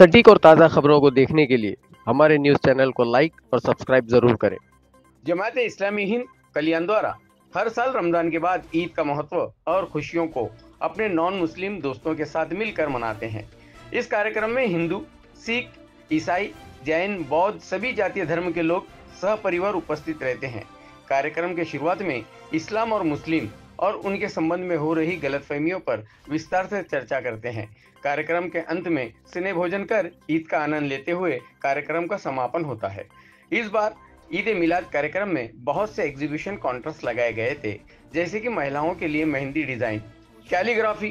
सटीक और ताज़ा खबरों को देखने के लिए हमारे न्यूज़ चैनल को लाइक और सब्सक्राइब जरूर करें। जमात-ए इस्लामी हिंद कल्याण द्वारा हर साल रमजान के बाद ईद का महत्व और खुशियों को अपने नॉन मुस्लिम दोस्तों के साथ मिलकर मनाते हैं। इस कार्यक्रम में हिंदू, सिख, ईसाई, जैन, बौद्ध सभी जातीय धर्म के लोग सहपरिवार उपस्थित रहते हैं। कार्यक्रम के शुरुआत में इस्लाम और मुस्लिम और उनके संबंध में हो रही गलतफहमियों पर विस्तार से चर्चा करते हैं। कार्यक्रम के अंत में स्नेह भोजन कर ईद का आनंद लेते हुए कार्यक्रम का समापन होता है। इस बार ईद ए मिलाद कार्यक्रम में बहुत से एग्जीबिशन काउंटर्स लगाए गए थे, जैसे कि महिलाओं के लिए मेहंदी डिजाइन, कैलीग्राफी,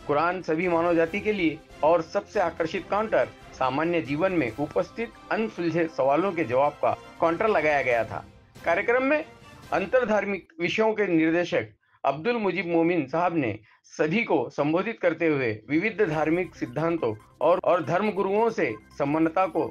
कुरान सभी मानव जाति के लिए और सबसे आकर्षित काउंटर सामान्य जीवन में उपस्थित अनसुलझे सवालों के जवाब का काउंटर लगाया गया था। कार्यक्रम में अंतरधार्मिक विषयों के निर्देशक अब्दुल मुजीब मोमिन साहब ने सभी को संबोधित करते हुए विविध धार्मिक सिद्धांतों और धर्म गुरुओं से समानता को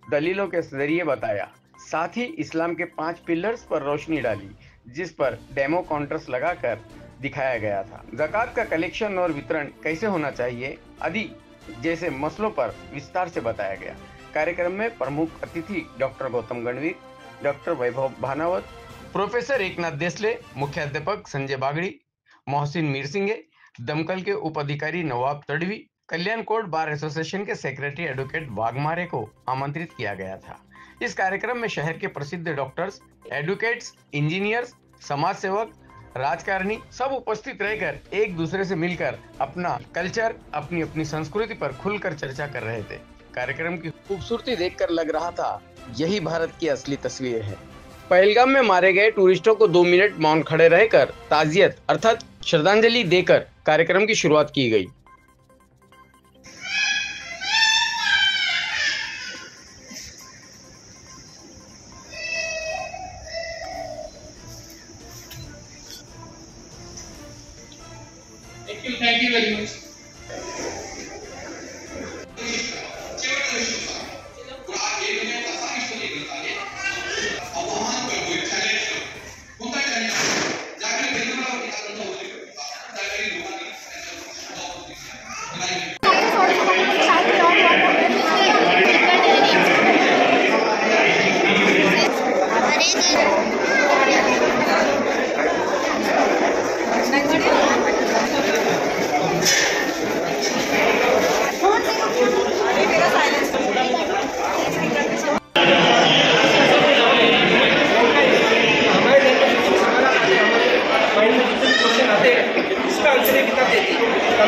दलीलों के जरिए बताया। साथ ही इस्लाम के 5 पिलर्स पर रोशनी डाली, जिस पर डेमो काउंटर्स लगाकर दिखाया गया था। ज़कात का कलेक्शन और वितरण कैसे होना चाहिए आदि जैसे मसलों पर विस्तार से बताया गया। कार्यक्रम में प्रमुख अतिथि डॉक्टर गौतम गणवीर, डॉक्टर वैभव भानावत, प्रोफेसर एकनाथ देसले, मुख्याध्यापक संजय बागड़ी, मोहसिन मीर सिंगे, दमकल के उप अधिकारी नवाब तड़वी, कल्याण कोर्ट बार एसोसिएशन के सेक्रेटरी एडवोकेट वाघमारे को आमंत्रित किया गया था। इस कार्यक्रम में शहर के प्रसिद्ध डॉक्टर्स, एडवोकेट्स, इंजीनियर्स, समाज सेवक, राजकारणी सब उपस्थित रहकर एक दूसरे से मिलकर अपना कल्चर, अपनी अपनी संस्कृति पर खुलकर चर्चा कर रहे थे। कार्यक्रम की खूबसूरती देखकर लग रहा था यही भारत की असली तस्वीर है। पहलगाम में मारे गए टूरिस्टों को 2 मिनट मौन खड़े रहकर ताजियत अर्थात श्रद्धांजलि देकर कार्यक्रम की शुरुआत की गई। Thank you very much.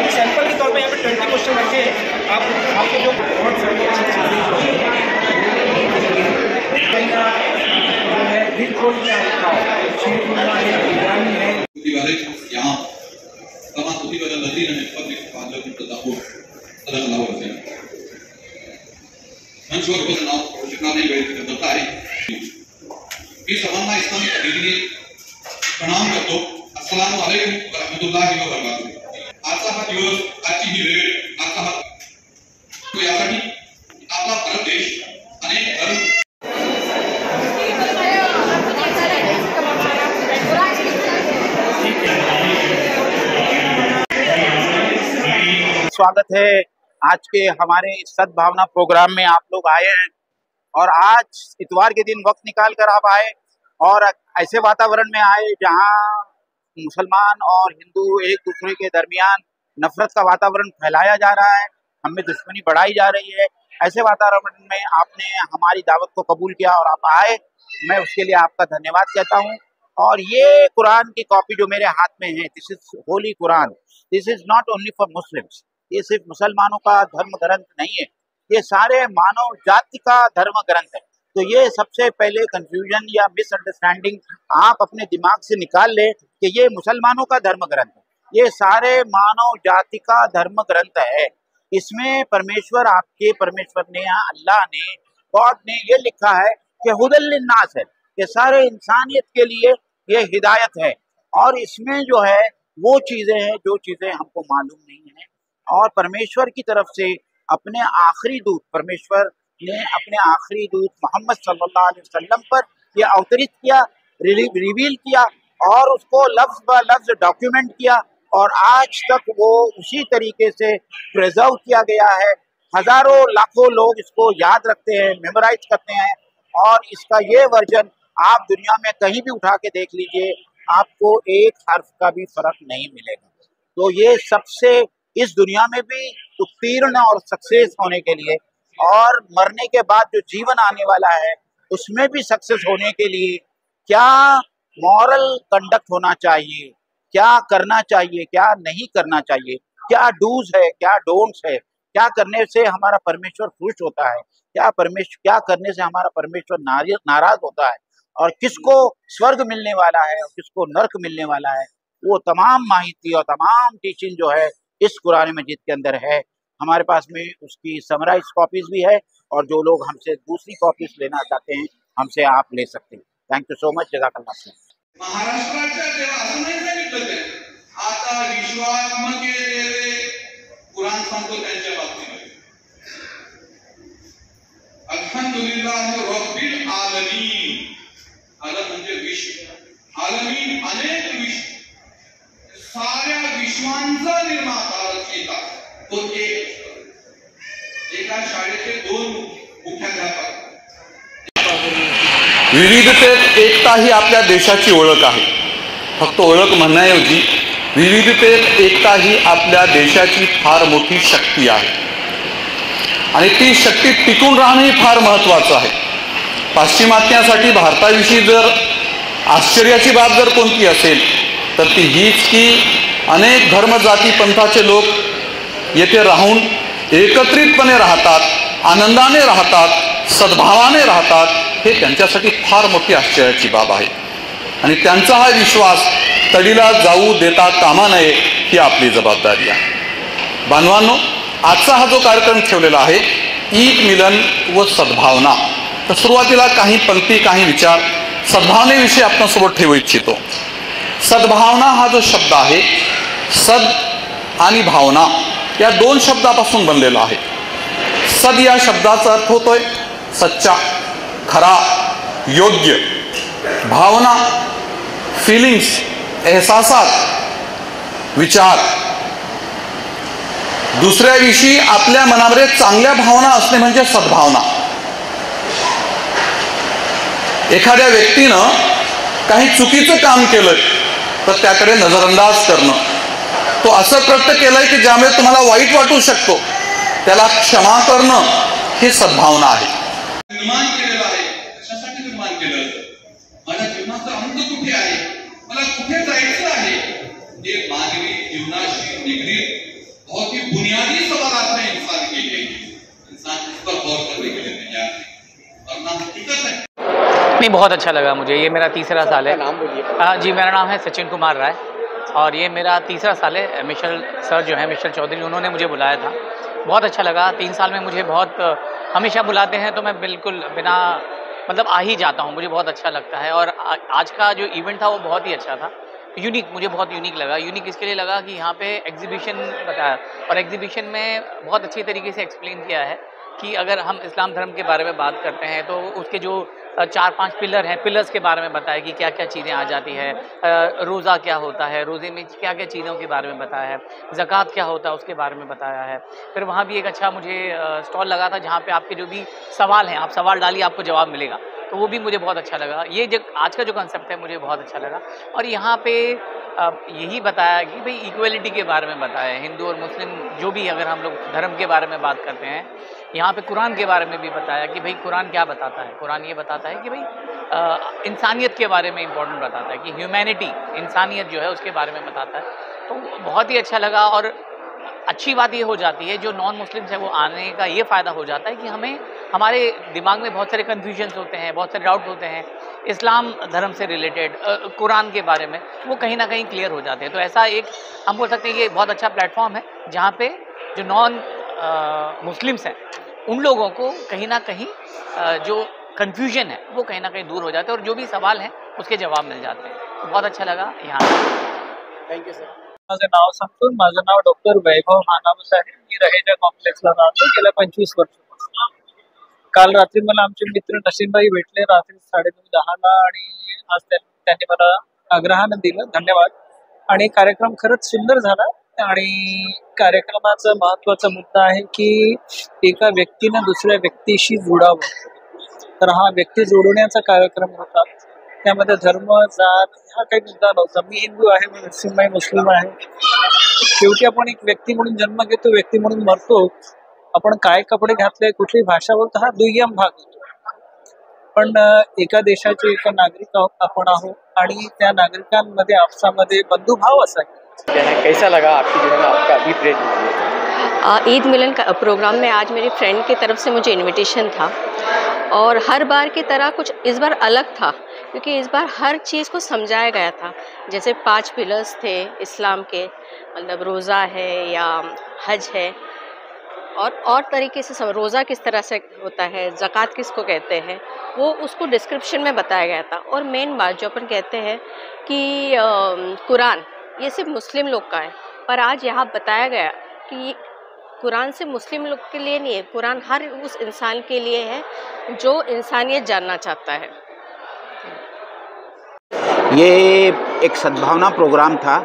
Sample के तौर पे यहाँ पे 20 क्वेश्चन रखे आपको जो यहाँ तमाम प्रतिबद्ध नज़ीर हैं पब्लिक पार्लर में तदाहुर सल्लल्लाहु अलैहि वसल्लम मंशूर को नाम जितना नहीं बैठ करता है इस सवालना इस्लामी अदीनी प्रणाम करतो अस्सलाम वालेकुम व रहमतुल्लाहि व बरकातुहू। आजचा हा दिवस, आजची ही वेळ, आजचा हा तो यासाठी आपला भारत देश अनेक धर्म स्वागत है आज के हमारे सद्भावना प्रोग्राम में। आप लोग आए हैं और आज इतवार के दिन वक्त निकाल कर आप आए और ऐसे वातावरण में आए जहां मुसलमान और हिंदू एक दूसरे के दरमियान नफरत का वातावरण फैलाया जा रहा है, हमें दुश्मनी बढ़ाई जा रही है। ऐसे वातावरण में आपने हमारी दावत को कबूल किया और आप आए, मैं उसके लिए आपका धन्यवाद कहता हूँ। और ये कुरान की कॉपी जो मेरे हाथ में है, this is Holi Quran, this is not only for Muslims. ये सिर्फ मुसलमानों का धर्म ग्रंथ नहीं है, ये सारे मानव जाति का धर्म ग्रंथ है। तो ये सबसे पहले कंफ्यूजन या मिसअंडरस्टैंडिंग आप अपने दिमाग से निकाल ले कि ये मुसलमानों का धर्म ग्रंथ है, ये सारे मानव जाति का धर्म ग्रंथ है। इसमें परमेश्वर, आपके परमेश्वर ने, अल्लाह ने, गॉड ने ये लिखा है कि हुदल लिन्नास है, ये सारे इंसानियत के लिए ये हिदायत है। और इसमें जो है वो चीज़ें हैं जो चीज़ें हमको मालूम नहीं है। और परमेश्वर की तरफ से अपने आखिरी दूत, परमेश्वर ने अपने आखिरी दूत मोहम्मद सल्लल्लाहु अलैहि वसल्लम पर यह अवतरित किया, रिवील किया और उसको लफ्ज़ ब लफ्ज़ डॉक्यूमेंट किया और आज तक वो उसी तरीके से प्रिजर्व किया गया है। हजारों लाखों लोग इसको याद रखते हैं, मेमोराइज करते हैं, और इसका ये वर्जन आप दुनिया में कहीं भी उठा के देख लीजिए, आपको एक हर्फ का भी फर्क नहीं मिलेगा। तो ये सबसे इस दुनिया में भी उत्तीर्ण और सक्सेस होने के लिए, और मरने के बाद जो जीवन आने वाला है उसमें भी सक्सेस होने के लिए क्या मॉरल कंडक्ट होना चाहिए, क्या करना चाहिए, क्या नहीं करना चाहिए, क्या डूज है, क्या डोंट्स है, क्या करने से हमारा परमेश्वर खुश होता है, क्या करने से हमारा परमेश्वर नाराज होता है, और किसको स्वर्ग मिलने वाला है और किसको नर्क मिलने वाला है, वो तमाम माहिती और तमाम टीचिंग जो है इस कुरान मजीद के अंदर है। हमारे पास में उसकी समराइज कॉपीज भी है, और जो लोग हमसे दूसरी कॉपीज लेना चाहते हैं हमसे आप ले सकते हैं। थैंक यू सो मच, जज़ाकल्लाह। महाराष्ट्राच्या तेव्हा असं नाही सांगितलं ते आता विश्वात्मके देवे कुराण सांगतो त्यांच्या बाबतीमध्ये अल्हम्दुलिल्लाह रब्बिल आलमीन, आलम म्हणजे विश्व, आलमीन अनेक विश्व, साऱ्या विश्वांचा निर्माता रचयिता तो एक, एका शाळेचे 2 मुख्याध्यापक। विविधतेत एकता ही आपल्या देशाची ओळख आहे। फक्त ओळख म्हणण्याऐवजी विविधतेत एकता ही आपल्या देशाची फार मोठी शक्ती आहे, आणि ती शक्ती टिकून राहणंही फार महत्त्वाचं आहे। पाश्चिमात्यासाठी भारताविषयी जर आश्चर्याची बाब जर कोणती असेल तर ती हीच की अनेक धर्म जाती पंथाचे लोक येथे राहून एकत्रितपणे राहतात, आनंदाने राहतात, सद्भावाने राहतात, हे त्यांच्यासाठी फार मोठी आश्चर्याची बाब आहे। आणि त्यांचा हा विश्वास तडीला जाऊ देता कामा नये ही आपली जबाबदारी आहे। बांधवांनो, आजचा हा जो कार्यक्रम ठेवलेला आहे ईद मिलन व सद्भावना, तर सुरुवातीला काही पंक्ती काही विचार सद्भावनेविषयी आपणासोबत ठेवू इच्छितो। सद्भावना हा जो शब्द आहे, सद आणि भावना या 2 शब्दापासून बनलेला आहे। सद या शब्दाचा अर्थ होतोय सच्चा, खरा, योग्य। भावना, फिलिंग्स, एहसासात, विचार, दुसऱ्याविषयी आपल्या मनामध्ये चांगल्या भावना असणे म्हणजे सद्भावना। एखाद्या व्यक्तीनं काही चुकीचं काम केलं तर त्याकडे नजरअंदाज करणं, तो असं कृत्य केलंय की ज्यामुळे तुम्हाला वाईट वाटू शकतो, त्याला क्षमा करणं ही सद्भावना आहे। निर्माण केलेलं आहे, कशासाठी निर्माण केलं, माझ्या जीवनाचा अंत कुठे आहे, मला कुठे जायचं आहे, हे मानवी जीवनाशी निगडीत बहुत ही बुनियादी सवालात में इंसान के लिए इंसान इस पर गौर करने के लिए तैयार है, वरना हकीकत है। नहीं, बहुत अच्छा लगा मुझे। ये मेरा तीसरा साल है। नाम बोलिए। जी, मेरा नाम है सचिन कुमार राय, और ये मेरा तीसरा साल है। मिशेल सर जो है, मिशेल चौधरी, उन्होंने मुझे बुलाया था। बहुत अच्छा लगा। 3 साल में मुझे बहुत, हमेशा बुलाते हैं तो मैं बिल्कुल बिना मतलब आ ही जाता हूँ, मुझे बहुत अच्छा लगता है। और आज का जो इवेंट था वो बहुत ही अच्छा था, यूनिक, मुझे बहुत यूनिक लगा। यूनिक इसके लिए लगा कि यहाँ पे एग्जीबिशन बताया, और एग्जीबिशन में बहुत अच्छी तरीके से एक्सप्लेन किया है कि अगर हम इस्लाम धर्म के बारे में बात करते हैं तो उसके जो 4-5 पिलर हैं, पिलर्स के बारे में बताया कि क्या क्या चीज़ें आ जाती है, रोज़ा क्या होता है, रोज़े में क्या क्या चीज़ों के बारे में बताया है, ज़कात क्या होता है उसके बारे में बताया है। फिर वहाँ भी एक अच्छा मुझे स्टॉल लगा था जहाँ पे आपके जो भी सवाल हैं, आप सवाल डालिए, आपको जवाब मिलेगा, तो वो भी मुझे बहुत अच्छा लगा। ये जो आज का जो कंसेप्ट है मुझे बहुत अच्छा लगा। और यहाँ पे यही बताया कि भाई इक्वलिटी के बारे में बताया है, हिंदू और मुस्लिम जो भी, अगर हम लोग धर्म के बारे में बात करते हैं, यहाँ पे कुरान के बारे में भी बताया कि भाई कुरान क्या बताता है। कुरान ये बताता है कि भाई इंसानियत के बारे में इम्पोर्टेंट बताता है, कि ह्यूमैनिटी, इंसानियत जो है उसके बारे में बताता है। तो बहुत ही अच्छा लगा। और अच्छी बात ये हो जाती है, जो नॉन मुस्लिम्स है वो आने का ये फ़ायदा हो जाता है कि हमें, हमारे दिमाग में बहुत सारे कन्फ्यूजन्स होते हैं, बहुत सारे डाउट होते हैं इस्लाम धर्म से रिलेटेड, कुरान के बारे में, वो कहीं ना कहीं क्लियर हो जाते हैं। तो ऐसा एक हम बोल सकते हैं कि बहुत अच्छा प्लेटफॉर्म है जहाँ पे जो नॉन मुस्लिम्स हैं उन लोगों को कहीं ना कहीं जो कन्फ्यूजन है वो कहीं ना कहीं दूर हो जाते हैं, और जो भी सवाल हैं उसके जवाब मिल जाते हैं। तो बहुत अच्छा लगा यहाँ। Thank you sir. माझं नाव सांगतो, माझं नाव डॉक्टर वैभव हानावत आहे। मी रहेजा कॉम्प्लेक्सला राहतो गेल्या 25 वर्षापासून। काल रात्री मला आमचे मित्र नसीमबाई भेटले रात्री 9:30-10ला, आणि आज त्यांनी मला आग्रहानं दिलं, धन्यवाद। आणि कार्यक्रम खरंच सुंदर झाला। आणि कार्यक्रमाचा महत्त्वाचा मुद्दा आहे की एका व्यक्तीनं दुसऱ्या व्यक्तीशी जोडावं. तर हा व्यक्ती जोडण्याचा कार्यक्रम होता. त्यामध्ये धर्म, जात हा काही मुद्दा नव्हता. मी हिंदू आहे, मी नरसिंहभाई मुस्लिम आहे. शेवटी आपण एक व्यक्ती म्हणून जन्म घेतो, व्यक्ती म्हणून मरतो. आपण काय कपडे घातले, कुठली भाषा बोलतो हा दुय्यम भाग होतो. पण एका देशाचे एका नागरिक आपण आहोत आणि त्या नागरिकांमध्ये आपसामध्ये बंधुभाव असावे. कैसा लगा आपकी जो है ना आपका अभी प्रेड? ईद मिलन का प्रोग्राम में आज मेरी फ्रेंड की तरफ से मुझे इनविटेशन था और हर बार की तरह कुछ इस बार अलग था क्योंकि इस बार हर चीज़ को समझाया गया था. जैसे 5 पिलर्स थे इस्लाम के, मतलब रोज़ा है या हज है और तरीके से रोज़ा किस तरह से होता है, ज़कात किसको कहते हैं, वो उसको डिस्क्रिप्शन में बताया गया था. और मेन बात जो अपन कहते हैं कि कुरान ये सिर्फ मुस्लिम लोग का है, पर आज यहाँ बताया गया कि कुरान से मुस्लिम लोग के लिए नहीं है, कुरान हर उस इंसान के लिए है जो इंसानियत जानना चाहता है. ये एक सद्भावना प्रोग्राम था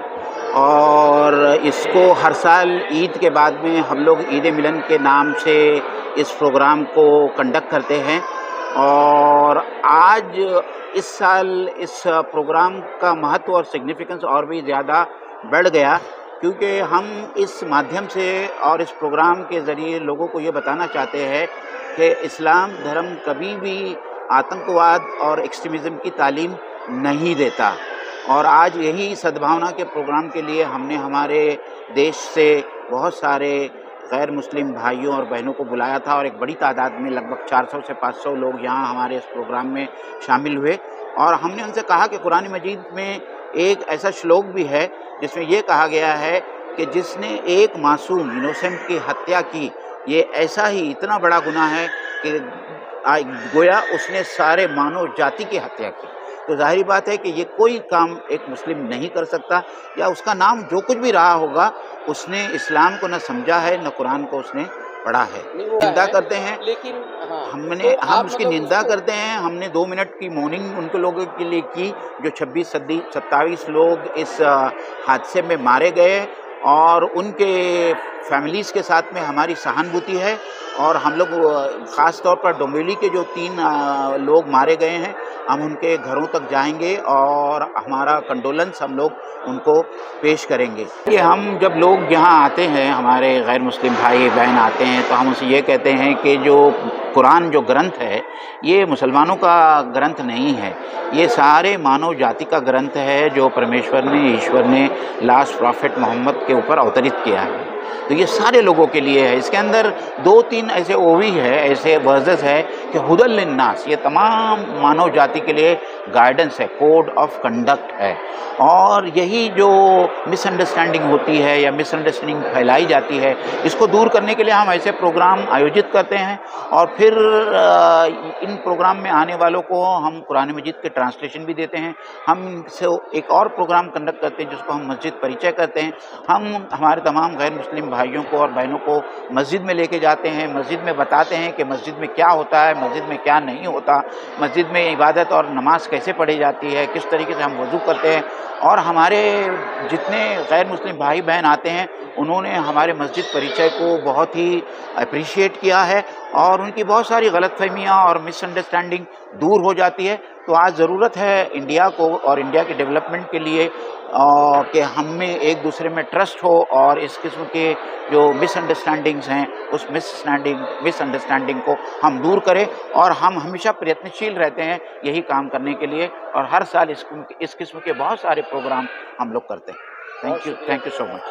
और इसको हर साल ईद के बाद में हम लोग ईद मिलन के नाम से इस प्रोग्राम को कंडक्ट करते हैं. और आज इस साल इस प्रोग्राम का महत्व और सिग्निफिकेंस और भी ज़्यादा बढ़ गया क्योंकि हम इस माध्यम से और इस प्रोग्राम के ज़रिए लोगों को ये बताना चाहते हैं कि इस्लाम धर्म कभी भी आतंकवाद और एक्सट्रीमिज़म की तालीम नहीं देता. और आज यही सद्भावना के प्रोग्राम के लिए हमने हमारे देश से बहुत सारे गैर मुस्लिम भाइयों और बहनों को बुलाया था और एक बड़ी तादाद में लगभग 400 से 500 लोग यहाँ हमारे इस प्रोग्राम में शामिल हुए. और हमने उनसे कहा कि कुरान मजीद में एक ऐसा श्लोक भी है जिसमें ये कहा गया है कि जिसने एक मासूम इनोसेंट की हत्या की, ये ऐसा ही इतना बड़ा गुनाह है कि गोया उसने सारे मानव जाति की हत्या की. तो जाहिर बात है कि ये कोई काम एक मुस्लिम नहीं कर सकता, या उसका नाम जो कुछ भी रहा होगा उसने इस्लाम को न समझा है न कुरान को उसने पढ़ा है. निंदा करते हैं, लेकिन हम उसकी निंदा करते हैं. हमने 2 मिनट की मौनिंग उनके लोगों के लिए की जो 26-27 लोग इस हादसे में मारे गए और उनके फैमिलीज़ के साथ में हमारी सहानुभूति है. और हम लोग ख़ास तौर पर डोंबिवली के जो 3 लोग मारे गए हैं, हम उनके घरों तक जाएंगे और हमारा कंडोलेंस हम लोग उनको पेश करेंगे. ये हम जब लोग यहाँ आते हैं, हमारे गैर मुस्लिम भाई बहन आते हैं, तो हम उनसे ये कहते हैं कि जो कुरान जो ग्रंथ है ये मुसलमानों का ग्रंथ नहीं है, ये सारे मानव जाति का ग्रंथ है जो परमेश्वर ने, ईश्वर ने लास्ट प्रॉफिट मोहम्मद के ऊपर अवतरित किया है. तो ये सारे लोगों के लिए है. इसके अंदर 2-3 ऐसे ओवी है, ऐसे वर्सेस है कि हुदल लिन्नास, ये तमाम मानव जाति के लिए गाइडेंस है, कोड ऑफ कंडक्ट है. और यही जो मिसअंडरस्टैंडिंग होती है या मिसअंडरस्टैंडिंग फैलाई जाती है, इसको दूर करने के लिए हम ऐसे प्रोग्राम आयोजित करते हैं. और फिर इन प्रोग्राम में आने वालों को हम कुरान मजीद के ट्रांसलेशन भी देते हैं. हम से एक और प्रोग्राम कंडक्ट करते हैं जिसको हम मस्जिद परिचय करते हैं. हम हमारे तमाम गैर मुस्लिम भाइयों को और बहनों को मस्जिद में लेके जाते हैं, मस्जिद में बताते हैं कि मस्जिद में क्या होता है, मस्जिद में क्या नहीं होता, मस्जिद में इबादत और नमाज कैसे पढ़ी जाती है, किस तरीके से हम वज़ू करते हैं. और हमारे जितने गैर मुस्लिम भाई बहन आते हैं उन्होंने हमारे मस्जिद परिचय को बहुत ही अप्रिशिएट किया है और उनकी बहुत सारी गलतफहमियां और मिसअंडरस्टैंडिंग दूर हो जाती है. तो आज ज़रूरत है इंडिया को और इंडिया के डेवलपमेंट के लिए कि हम में एक दूसरे में ट्रस्ट हो और इस किस्म के जो मिसअंडरस्टैंडिंग्स हैं उस मिसअंडरस्टैंडिंग को हम दूर करें. और हम हमेशा प्रयत्नशील रहते हैं यही काम करने के लिए और हर साल इस किस्म के बहुत सारे प्रोग्राम हम लोग करते हैं. Thank you so much.